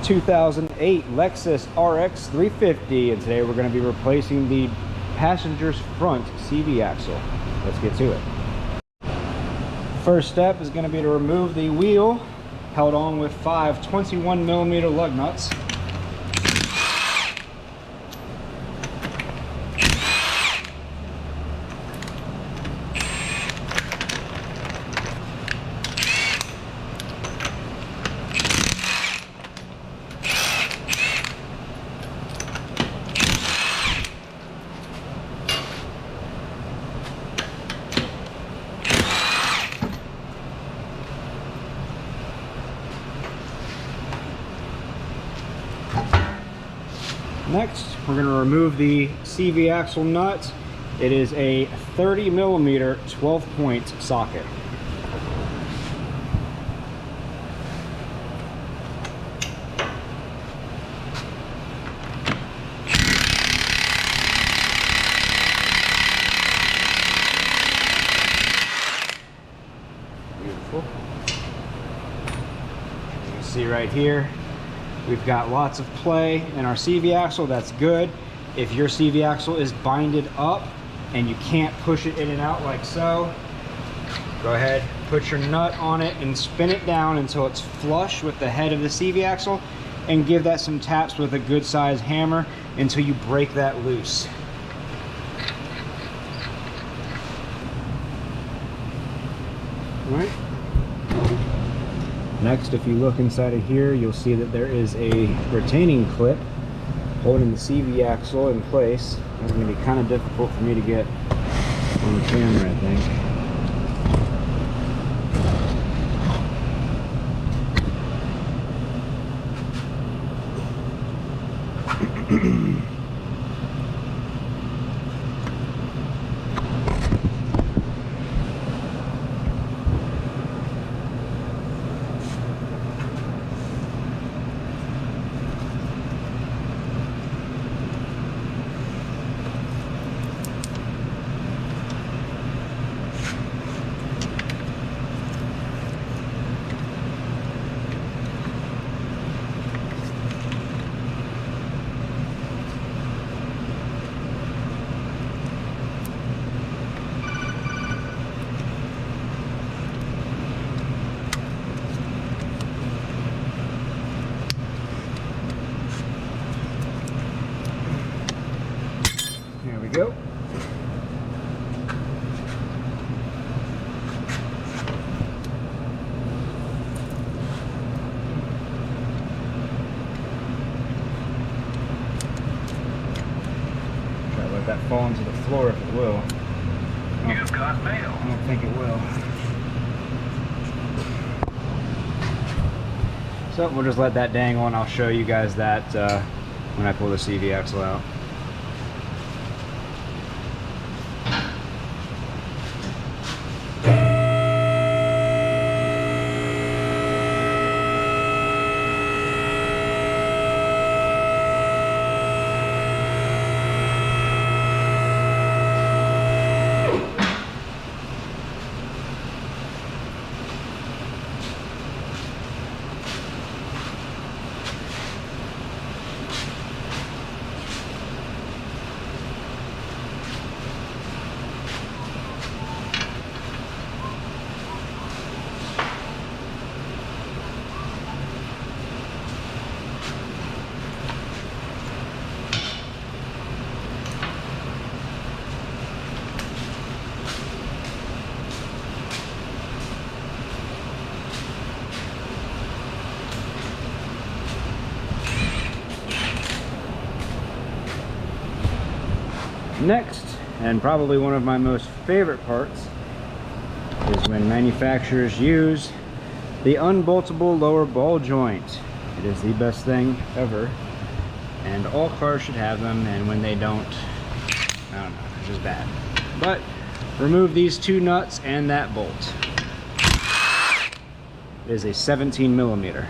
2008 Lexus RX350, and today we're going to be replacing the passenger's front CV axle. Let's get to it. First step is going to be to remove the wheel, held on with 5 21mm lug nuts. Next, we're going to remove the CV axle nut. It is a 30mm 12-point socket. Beautiful. You can see right here, we've got lots of play in our CV axle. That's good. If your CV axle is binded up and you can't push it in and out like so, go ahead, put your nut on it and spin it down until it's flush with the head of the CV axle, and give that some taps with a good size hammer until you break that loose. All right. Next, if you look inside of here, you'll see that there is a retaining clip holding the CV axle in place. It's going to be kind of difficult for me to get on the camera, I think. Go. Try to let that fall into the floor if it will. You've got mail. I don't think it will. So we'll just let that dangle, and I'll show you guys that when I pull the CV axle out. Next, and probably one of my most favorite parts, is when manufacturers use the unboltable lower ball joint. It is the best thing ever, and all cars should have them, and when they don't, I don't know, it's just bad. But remove these 2 nuts and that bolt. It is a 17mm.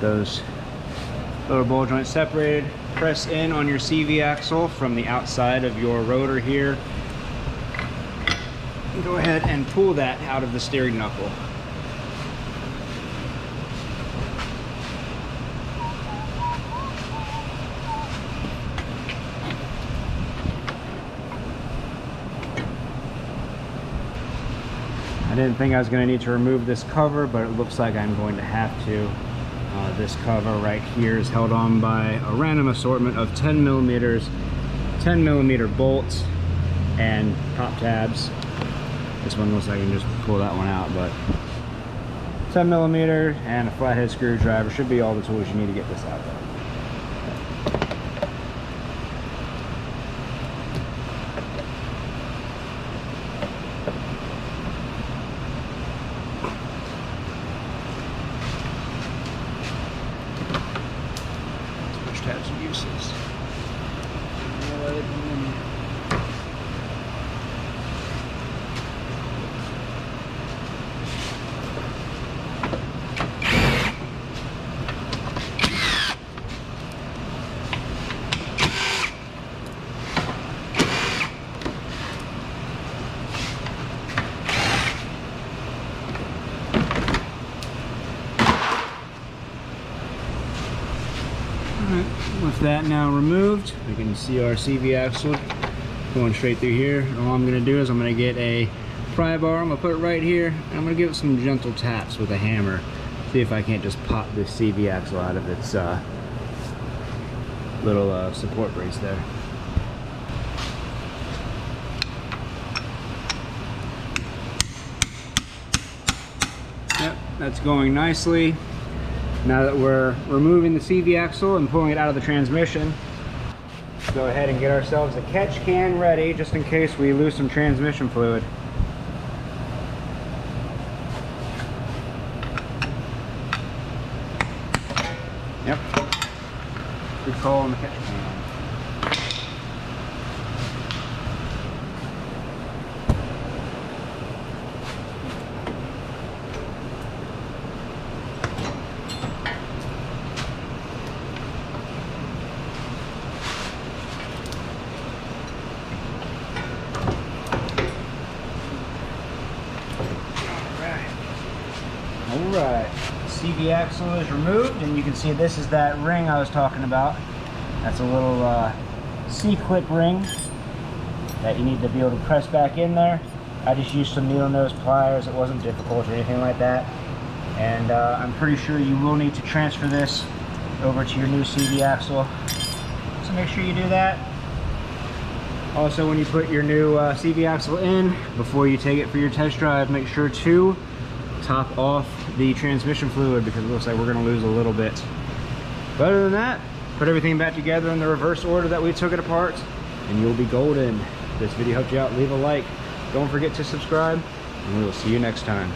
those little ball joints separated. Press in on your CV axle from the outside of your rotor here. Go ahead and pull that out of the steering knuckle. I didn't think I was going to need to remove this cover, but it looks like I'm going to have to. This cover right here is held on by a random assortment of 10 millimeter bolts and top tabs. This one looks like I can just pull that one out, but 10 millimeter and a flathead screwdriver should be all the tools you need to get this out there. Switch tabs and uses. With that now removed, we can see our CV axle going straight through here. And all I'm going to do is I'm going to get a pry bar, I'm going to put it right here, and I'm going to give it some gentle taps with a hammer. See if I can't just pop this CV axle out of its little support brace there. Yep, that's going nicely. Now that we're removing the CV axle and pulling it out of the transmission, let's go ahead and get ourselves a catch can ready just in case we lose some transmission fluid. Yep, good call on the catch can. Alright, CV axle is removed, and you can see this is that ring I was talking about. That's a little C-clip ring that you need to be able to press back in there. I just used some needle nose pliers. It wasn't difficult or anything like that. And I'm pretty sure you will need to transfer this over to your new CV axle. So make sure you do that. Also, when you put your new CV axle in, before you take it for your test drive, make sure to top off the transmission fluid because it looks like we're going to lose a little bit. But other than that, put everything back together in the reverse order that we took it apart, and you'll be golden. If this video helped you out, leave a like. Don't forget to subscribe, and we will see you next time.